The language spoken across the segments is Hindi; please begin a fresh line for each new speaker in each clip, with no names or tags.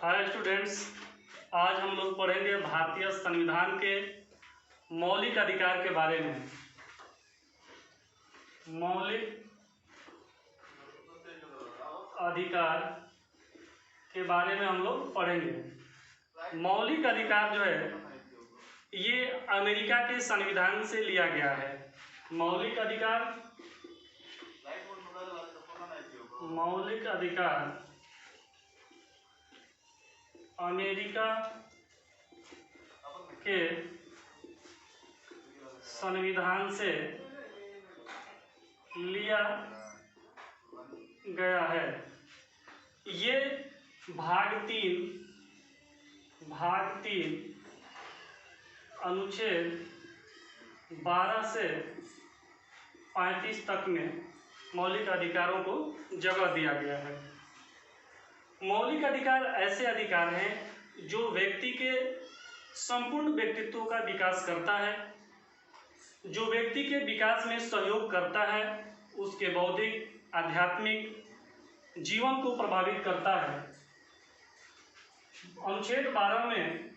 हाय स्टूडेंट्स, आज हम लोग पढ़ेंगे भारतीय संविधान के मौलिक अधिकार के बारे में। मौलिक अधिकार के बारे में हम लोग पढ़ेंगे। मौलिक अधिकार जो है ये अमेरिका के संविधान से लिया गया है। मौलिक अधिकार अमेरिका के संविधान से लिया गया है। ये भाग तीन अनुच्छेद 12 से 35 तक में मौलिक अधिकारों को जगह दिया गया है। मौलिक अधिकार ऐसे अधिकार हैं जो व्यक्ति के संपूर्ण व्यक्तित्व का विकास करता है, जो व्यक्ति के विकास में सहयोग करता है, उसके बौद्धिक आध्यात्मिक जीवन को प्रभावित करता है। अनुच्छेद 12 में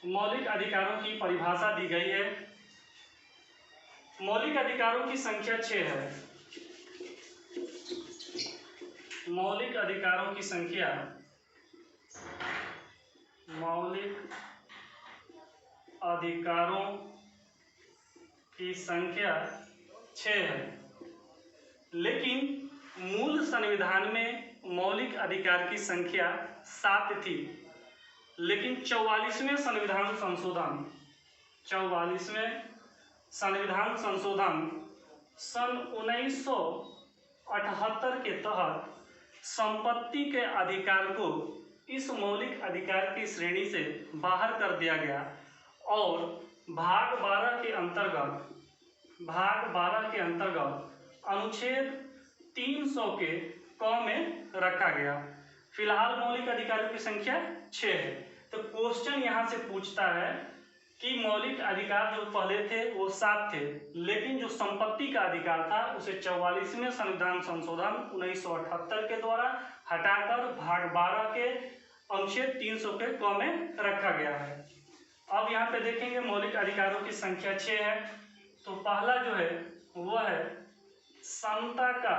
मौलिक अधिकारों की परिभाषा दी गई है। मौलिक अधिकारों की संख्या 6 है। मौलिक अधिकारों की संख्या 6 है, लेकिन मूल संविधान में मौलिक अधिकार की संख्या 7 थी। लेकिन 44वें संविधान संशोधन सन 1978 के तहत संपत्ति के अधिकार को इस मौलिक अधिकार की श्रेणी से बाहर कर दिया गया और भाग 12 के अंतर्गत अनुच्छेद 300 के क में रखा गया। फिलहाल मौलिक अधिकारों की संख्या 6 है। तो क्वेश्चन यहाँ से पूछता है कि मौलिक अधिकार जो पहले थे वो 7 थे, लेकिन जो संपत्ति का अधिकार था उसे 44वें संविधान संशोधन 1978 के द्वारा हटाकर भाग 12 के अनुच्छेद 300 के क में रखा गया है। अब यहाँ पे देखेंगे मौलिक अधिकारों की संख्या 6 है। तो पहला जो है वो है समता का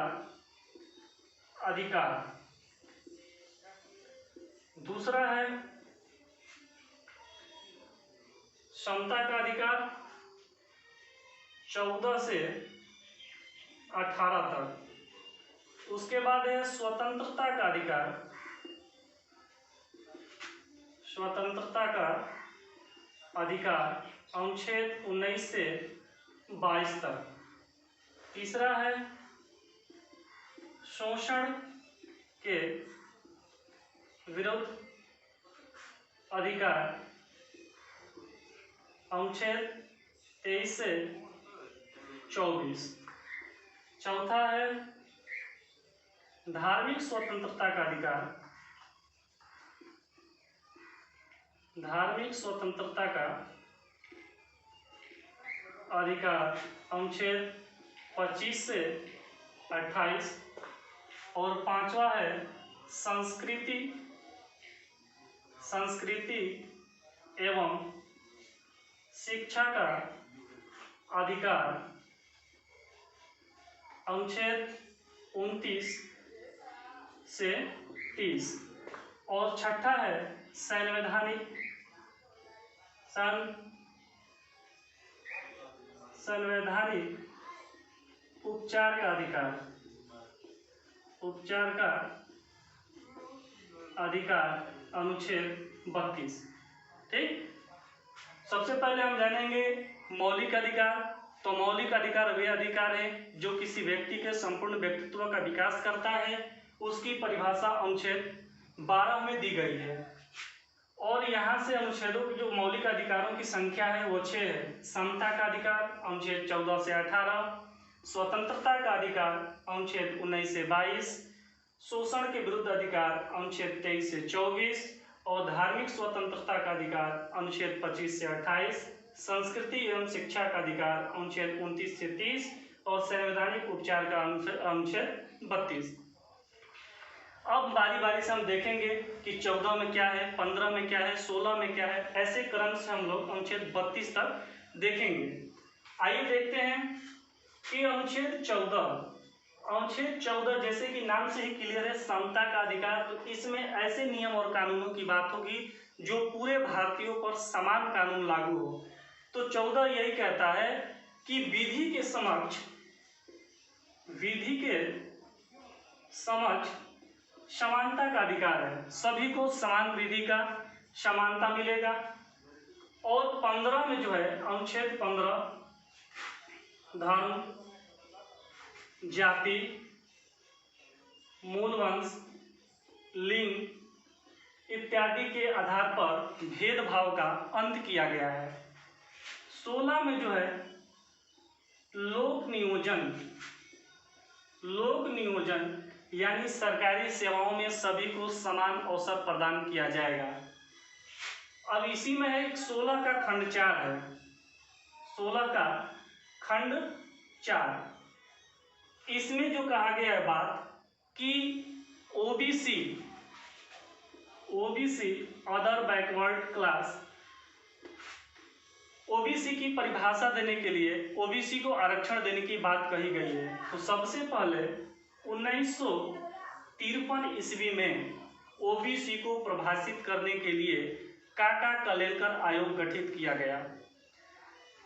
अधिकार, दूसरा है समता का अधिकार 14 से 18 तक। उसके बाद है स्वतंत्रता का अधिकार अनुच्छेद 19 से 22 तक। तीसरा है शोषण के विरुद्ध अधिकार अनुच्छेद 23 से 24। चौथा है धार्मिक स्वतंत्रता का अधिकार अनुच्छेद 25 से 28। और पांचवा है संस्कृति एवं शिक्षा का अधिकार अनुच्छेद 29 से 30। और छठा है संवैधानिक उपचार का अधिकार अनुच्छेद 32। ठीक, सबसे पहले हम जानेंगे मौलिक अधिकार। तो मौलिक अधिकार वे अधिकार है जो किसी व्यक्ति के संपूर्ण व्यक्तित्व का विकास करता है। उसकी परिभाषा अनुच्छेद 12 में दी गई है। और यहाँ से अनुच्छेदों की जो मौलिक अधिकारों की संख्या है वो 6 है। समता का अधिकार अनुच्छेद 14 से 18, स्वतंत्रता का अधिकार अनुच्छेद 19 से 22, शोषण के विरुद्ध अधिकार अनुच्छेद 23 से 24 और धार्मिक स्वतंत्रता का अधिकार अनुच्छेद 25 से 28, संस्कृति एवं शिक्षा का अधिकार अनुच्छेद 29 से 30 और संवैधानिक उपचार का अनुच्छेद 32। अब बारी बारी से हम देखेंगे कि 14 में क्या है, 15 में क्या है, 16 में क्या है, ऐसे क्रम से हम लोग अनुच्छेद 32 तक देखेंगे। आइए देखते हैं कि अनुच्छेद 14 जैसे कि नाम से ही क्लियर है, समता का अधिकार। तो इसमें ऐसे नियम और कानूनों की बात होगी जो पूरे भारतीयों पर समान कानून लागू हो। तो 14 यही कहता है कि विधि के समक्ष समानता का अधिकार है, सभी को समान विधि का समानता मिलेगा। और 15 में जो है, अनुच्छेद 15 धर्म, जाति, मूल वंश, लिंग इत्यादि के आधार पर भेदभाव का अंत किया गया है। 16 में जो है, लोक नियोजन यानी सरकारी सेवाओं में सभी को समान अवसर प्रदान किया जाएगा। अब इसी में है 16 का खंड 4 है, 16 का खंड 4। इसमें जो कहा गया है बात कि OBC other backward class, OBC की परिभाषा देने के लिए ओबीसी को आरक्षण देने की बात कही गई है। तो सबसे पहले 1953 ईस्वी में ओबीसी को परिभाषित करने के लिए काका कलेलकर आयोग गठित किया गया।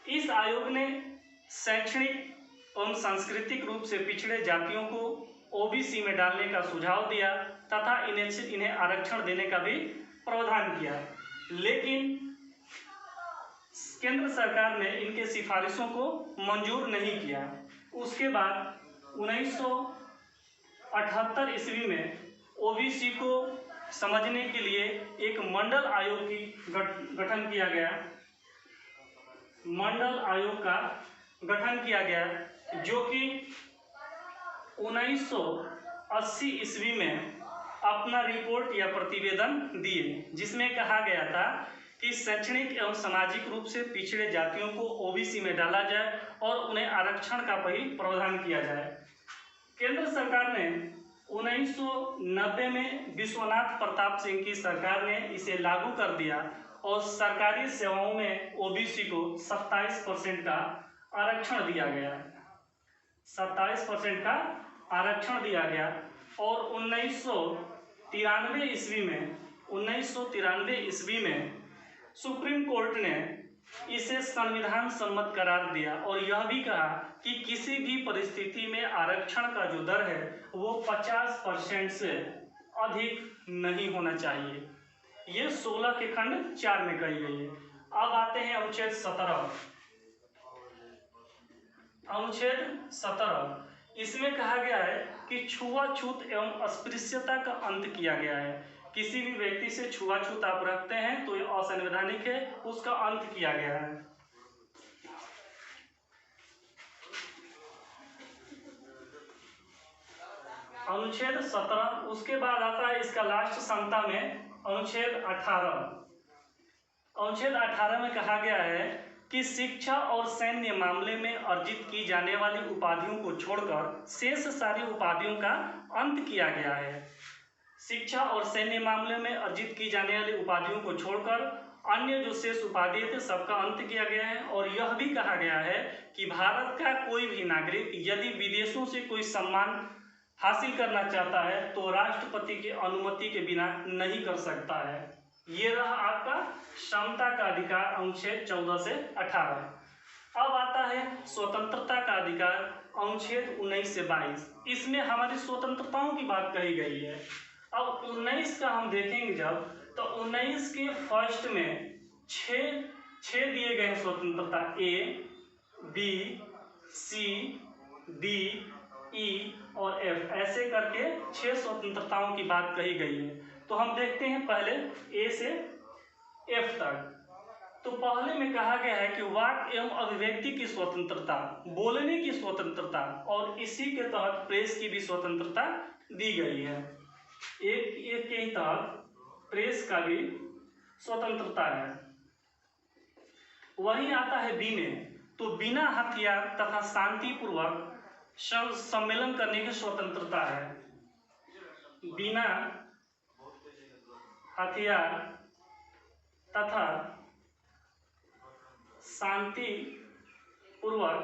इस आयोग ने शैक्षणिक एवं सांस्कृतिक रूप से पिछड़े जातियों को ओबीसी में डालने का सुझाव दिया तथा इन्हें आरक्षण देने का भी प्रावधान किया, लेकिन केंद्र सरकार ने इनके सिफारिशों को मंजूर नहीं किया। उसके बाद 1978 ईस्वी में ओबीसी को समझने के लिए एक मंडल आयोग की गठन किया गया। मंडल आयोग का गठन किया गया जो कि 1980 ईस्वी में अपना रिपोर्ट या प्रतिवेदन दिए, जिसमें कहा गया था कि शैक्षणिक एवं सामाजिक रूप से पिछड़े जातियों को ओबीसी में डाला जाए और उन्हें आरक्षण का भी प्रावधान किया जाए। केंद्र सरकार ने 1990 में विश्वनाथ प्रताप सिंह की सरकार ने इसे लागू कर दिया और सरकारी सेवाओं में ओबीसी को 27% का आरक्षण दिया गया। 27% का आरक्षण दिया गया और 1993 ईस्वी में सुप्रीम कोर्ट ने इसे संविधान सम्मत करार दिया और यह भी कहा कि किसी भी परिस्थिति में आरक्षण का जो दर है वो 50% से अधिक नहीं होना चाहिए। ये 16 के खंड 4 में कही गई है। अब आते हैं अनुच्छेद 17। अनुच्छेद 17 इसमें कहा गया है कि छुआछूत एवं अस्पृश्यता का अंत किया गया है। किसी भी व्यक्ति से छुआछूत आप रखते हैं तो ये असंवैधानिक है, उसका अंत किया गया है। अनुच्छेद 17 उसके बाद आता है इसका लास्ट समता में अनुच्छेद 18। अनुच्छेद 18 में कहा गया है कि शिक्षा और सैन्य मामले में अर्जित की जाने वाली उपाधियों को छोड़कर शेष सारी उपाधियों का अंत किया गया है। शिक्षा और सैन्य मामले में अर्जित की जाने वाली उपाधियों को छोड़कर अन्य जो शेष उपाधि थे सबका अंत किया गया है। और यह भी कहा गया है कि भारत का कोई भी नागरिक यदि विदेशों से कोई सम्मान हासिल करना चाहता है तो राष्ट्रपति की अनुमति के बिना नहीं कर सकता है। ये रहा आपका समता का अधिकार अनुच्छेद 14 से 18। अब आता है स्वतंत्रता का अधिकार अनुच्छेद 19 से 22। इसमें हमारी स्वतंत्रताओं की बात कही गई है। अब 19 का हम देखेंगे जब, तो 19 के फर्स्ट में 6 दिए गए हैं स्वतंत्रता, ए, बी, सी, डी, ई और एफ, ऐसे करके 6 स्वतंत्रताओं की बात कही गई है। तो हम देखते हैं पहले ए से एफ तक। तो पहले में कहा गया है कि वाक एवं अभिव्यक्ति की स्वतंत्रता, बोलने की स्वतंत्रता और इसी के तहत प्रेस की भी स्वतंत्रता दी गई है। एक के ही तहत प्रेस का भी स्वतंत्रता है। वही आता है बी में, तो बिना हथियार तथा शांतिपूर्वक सम्मेलन करने की स्वतंत्रता है। बिना हथियार तथा शांति पूर्वक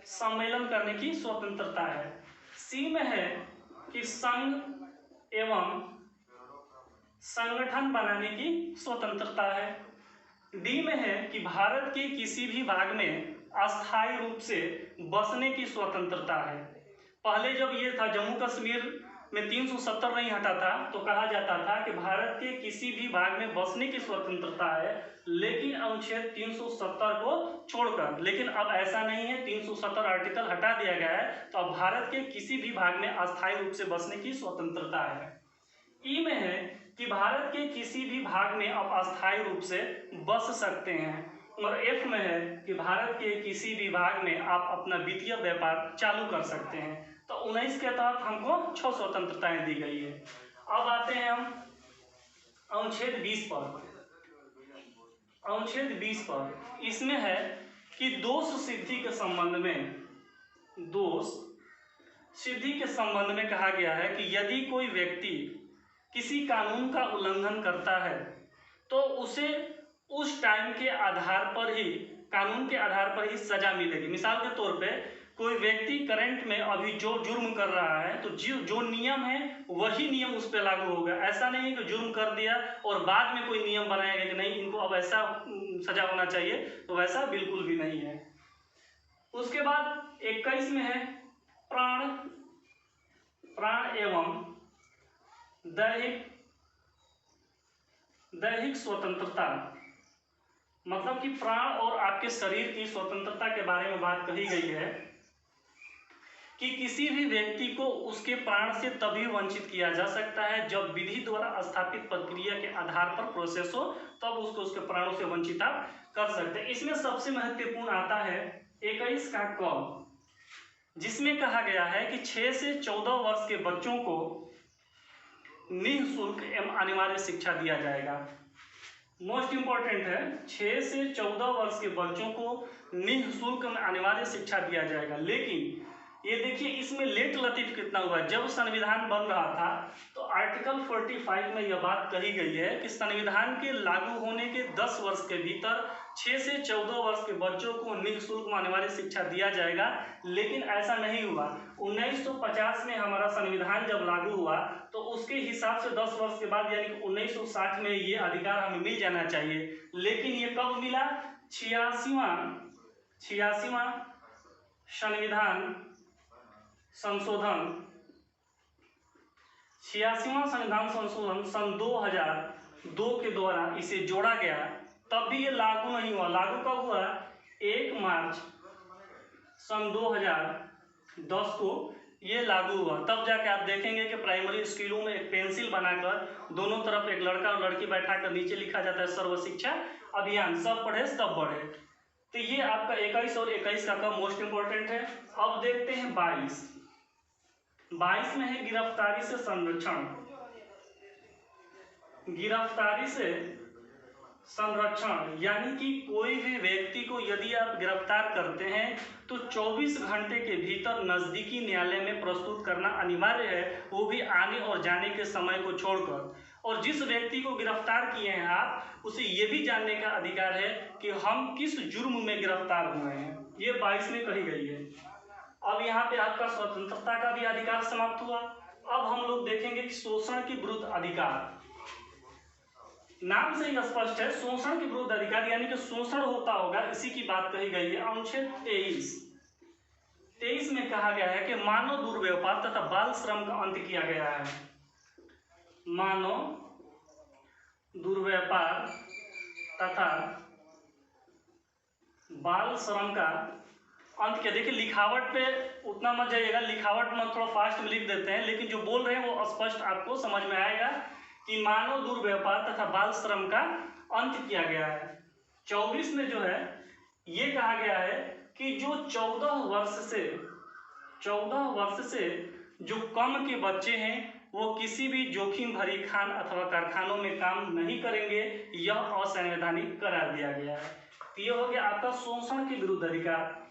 सम्मेलन करने की स्वतंत्रता है। सी में है कि संघ एवं संगठन बनाने की स्वतंत्रता है। डी में है कि भारत के किसी भी भाग में अस्थायी रूप से बसने की स्वतंत्रता है। पहले जब ये था जम्मू कश्मीर में 370 नहीं हटा था तो कहा जाता था कि भारत के किसी भी भाग में बसने की स्वतंत्रता है, लेकिन अनुच्छेद 370 को छोड़कर। लेकिन अब ऐसा नहीं है, 370 आर्टिकल हटा दिया गया है, तो अब भारत के किसी भी भाग में अस्थायी रूप से बसने की स्वतंत्रता है। ई में है कि भारत के किसी भी भाग में आप अस्थायी रूप से बस सकते हैं। और एफ में है कि भारत के किसी भी भाग में आप अपना वित्तीय व्यापार चालू कर सकते हैं। तो 19 के तहत हमको 6 स्वतंत्रताएं दी गई है। अब आते हैं हम अनुच्छेद 20 पर। अनुच्छेद 20 पर इसमें है कि दोष सिद्धि के संबंध में कहा गया है कि यदि कोई व्यक्ति किसी कानून का उल्लंघन करता है तो उसे उस टाइम के आधार पर ही, कानून के आधार पर ही सजा मिलेगी। मिसाल के तौर पे कोई व्यक्ति करंट में अभी जो जुर्म कर रहा है तो जो नियम है वही नियम उस पर लागू होगा। ऐसा नहीं है कि जुर्म कर दिया और बाद में कोई नियम बनाएगा कि नहीं इनको अब ऐसा सजा होना चाहिए, तो वैसा बिल्कुल भी नहीं है। उसके बाद 21 में है प्राण एवं दैहिक स्वतंत्रता। मतलब कि प्राण और आपके शरीर की स्वतंत्रता के बारे में बात कही गई है कि किसी भी व्यक्ति को उसके प्राण से तभी वंचित किया जा सकता है जब विधि द्वारा स्थापित प्रक्रिया के आधार पर प्रोसेस हो, तब उसको उसके प्राणों से वंचित आप कर सकते हैं। इसमें सबसे महत्वपूर्ण आता है 21 का क, जिसमें कहा गया है कि 6 से 14 वर्ष के बच्चों को निःशुल्क एवं अनिवार्य शिक्षा दिया जाएगा। मोस्ट इंपॉर्टेंट है, 6 से 14 वर्ष के बच्चों को निःशुल्क में अनिवार्य शिक्षा दिया जाएगा। लेकिन ये देखिए इसमें लेट लतीफ कितना हुआ। जब संविधान बन रहा था तो आर्टिकल 45 में यह बात कही गई है कि संविधान के लागू होने के 10 वर्ष के भीतर 6 से 14 वर्ष के बच्चों को निःशुल्क में अनिवार्य शिक्षा दिया जाएगा। लेकिन ऐसा नहीं हुआ। 1950 में हमारा संविधान जब लागू हुआ तो उसके हिसाब से 10 वर्ष के बाद यानी कि 1960 में ये अधिकार हमें मिल जाना चाहिए। लेकिन ये कब मिला? 86वां संविधान संशोधन सन 2002 के द्वारा इसे जोड़ा गया, तब भी ये लागू नहीं हुआ। लागू कब हुआ? 1 मार्च सन 2010 को ये लागू हुआ। तब जाके आप देखेंगे कि प्राइमरी स्कूलों में एक पेंसिल बनाकर दोनों तरफ एक लड़का और लड़की बैठाकर नीचे लिखा जाता है सर्व शिक्षा अभियान, सब पढ़े सब बढ़े। तो ये आपका 21 और 21 का मोस्ट इंपॉर्टेंट है। अब देखते हैं 22 में है गिरफ्तारी से संरक्षण। गिरफ्तारी से संरक्षण यानी कि कोई भी व्यक्ति को यदि आप गिरफ्तार करते हैं तो 24 घंटे के भीतर नजदीकी न्यायालय में प्रस्तुत करना अनिवार्य है, वो भी आने और जाने के समय को छोड़कर। और जिस व्यक्ति को गिरफ्तार किए हैं आप, उसे ये भी जानने का अधिकार है कि हम किस जुर्म में गिरफ्तार हुए हैं। ये 22 में कही गई है। अब यहाँ पे आपका स्वतंत्रता का भी अधिकार समाप्त हुआ। अब हम लोग देखेंगे कि शोषण के विरुद्ध अधिकार। नाम से ही स्पष्ट है, शोषण के विरुद्ध अधिकार यानी कि शोषण होता होगा, इसी की बात कही गई है। अनुच्छेद 23 में कहा गया है कि मानव दुर्व्यवहार तथा बाल श्रम का अंत किया गया है। मानव दुर्व्यापार तथा बाल श्रम का अंत किया। देखिए लिखावट पे उतना मत जाइएगा, लिखावट में थोड़ा फास्ट में लिख देते हैं, लेकिन जो बोल रहे हैं वो स्पष्ट आपको समझ में आएगा कि मानव दुर्व्यवहार तथा बाल श्रम का अंत किया गया है। 24 में जो है ये कहा गया है कि जो 14 वर्ष से जो कम के बच्चे हैं वो किसी भी जोखिम भरी खान अथवा कारखानों में काम नहीं करेंगे, यह असंवैधानिक करार दिया गया है। ये हो गया आपका शोषण के विरुद्ध अधिकार।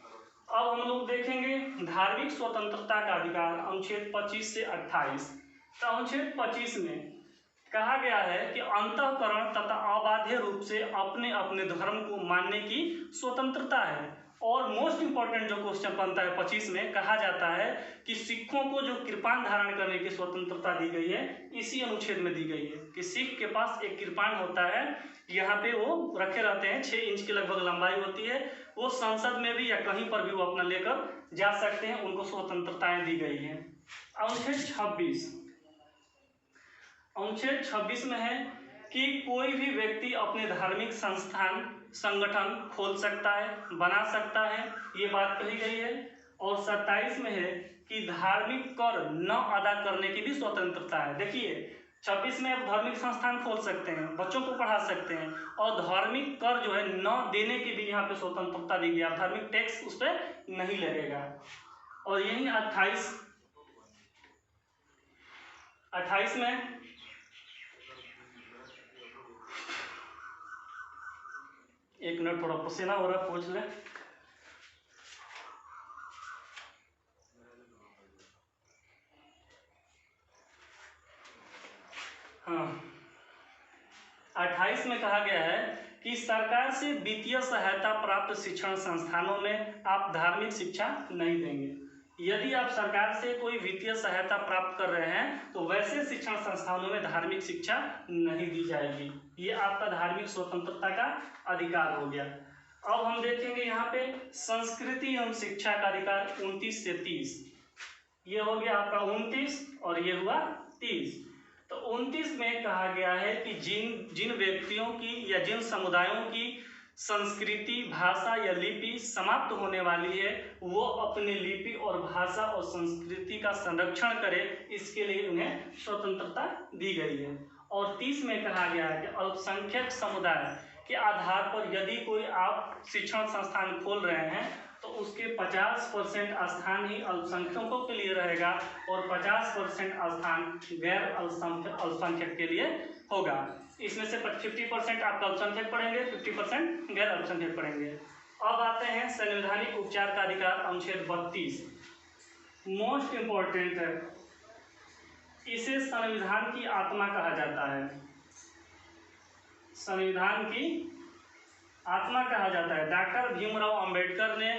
अब हम लोग देखेंगे धार्मिक स्वतंत्रता का अधिकार, अनुच्छेद 25 से 28। तो अनुच्छेद 25 में कहा गया है कि अंतःकरण तथा अबाध्य रूप से अपने अपने धर्म को मानने की स्वतंत्रता है। और मोस्ट इंपॉर्टेंट जो क्वेश्चन बनता है 25 में, कहा जाता है कि सिखों को जो कृपाण धारण करने की स्वतंत्रता दी गई है इसी अनुच्छेद में दी गई है कि सिख के पास एक कृपाण होता है, यहाँ पे वो रखे रहते हैं, 6 इंच की लगभग लंबाई होती है, वो संसद में भी या कहीं पर भी वो अपना लेकर जा सकते हैं, उनको स्वतंत्रताएं दी गई है। अनुच्छेद 26 में है कि कोई भी व्यक्ति अपने धार्मिक संस्थान संगठन खोल सकता है, बना सकता है, ये बात कही गई है। और 27 में है कि धार्मिक कर न अदा करने की भी स्वतंत्रता है। देखिए 26 में आप धार्मिक संस्थान खोल सकते हैं, बच्चों को पढ़ा सकते हैं, और धार्मिक कर जो है न देने की भी यहाँ पे स्वतंत्रता दी गई है, धार्मिक टैक्स उस पर नहीं लगेगा। और यही 28 में एक मिनट, थोड़ा पसीना हो रहा है, पूछ ले। हाँ, 28 में कहा गया है कि सरकार से वित्तीय सहायता प्राप्त शिक्षण संस्थानों में आप धार्मिक शिक्षा नहीं देंगे। यदि आप सरकार से कोई वित्तीय सहायता प्राप्त कर रहे हैं तो वैसे शिक्षण संस्थानों में धार्मिक शिक्षा नहीं दी जाएगी। ये आपका धार्मिक स्वतंत्रता का अधिकार हो गया। अब हम देखेंगे यहाँ पे संस्कृति एवं शिक्षा का अधिकार 29 से 30। ये हो गया आपका 29 और ये हुआ 30। तो 29 में कहा गया है कि जिन व्यक्तियों की या जिन समुदायों की संस्कृति, भाषा या लिपि समाप्त होने वाली है वो अपनी लिपि और भाषा और संस्कृति का संरक्षण करे, इसके लिए उन्हें स्वतंत्रता दी गई है। और 30 में कहा गया है कि अल्पसंख्यक समुदाय के आधार पर यदि कोई आप शिक्षण संस्थान खोल रहे हैं तो उसके 50% स्थान ही अल्पसंख्यकों के लिए रहेगा और 50% स्थान गैर अल्पसंख्यक के लिए होगा। इसमें से 50% आप अल्पसंख्यक पढ़ेंगे, 50% गैर अल्पसंख्यक पढ़ेंगे। अब आते हैं संवैधानिक उपचार का अधिकार, अनुच्छेद 32। मोस्ट इंपॉर्टेंट है, इसे संविधान की आत्मा कहा जाता है। संविधान की आत्मा कहा जाता है। डॉक्टर भीमराव अंबेडकर ने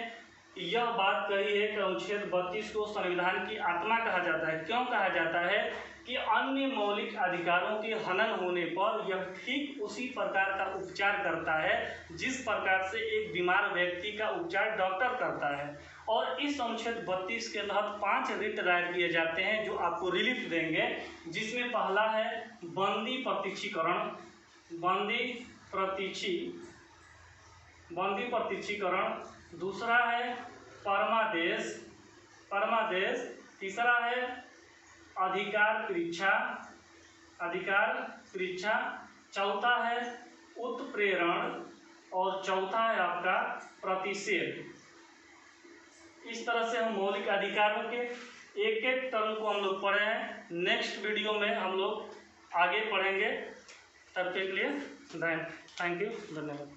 यह बात कही है कि अनुच्छेद 32 को संविधान की आत्मा कहा जाता है। क्यों कहा जाता है कि अन्य मौलिक अधिकारों के हनन होने पर यह ठीक उसी प्रकार का उपचार करता है जिस प्रकार से एक बीमार व्यक्ति का उपचार डॉक्टर करता है। और इस अनुच्छेद 32 के तहत 5 रिट दायर किए जाते हैं जो आपको रिलीफ देंगे, जिसमें पहला है बंदी प्रतीक्षीकरण, दूसरा है परमादेश, तीसरा है अधिकार परीक्षा, चौथा है उत्प्रेरण और चौथा है आपका प्रतिषेध। इस तरह से हम मौलिक अधिकारों के एक एक टर्म को हम लोग पढ़े हैं। नेक्स्ट वीडियो में हम लोग आगे पढ़ेंगे। तब तक के लिए थैंक यू, धन्यवाद।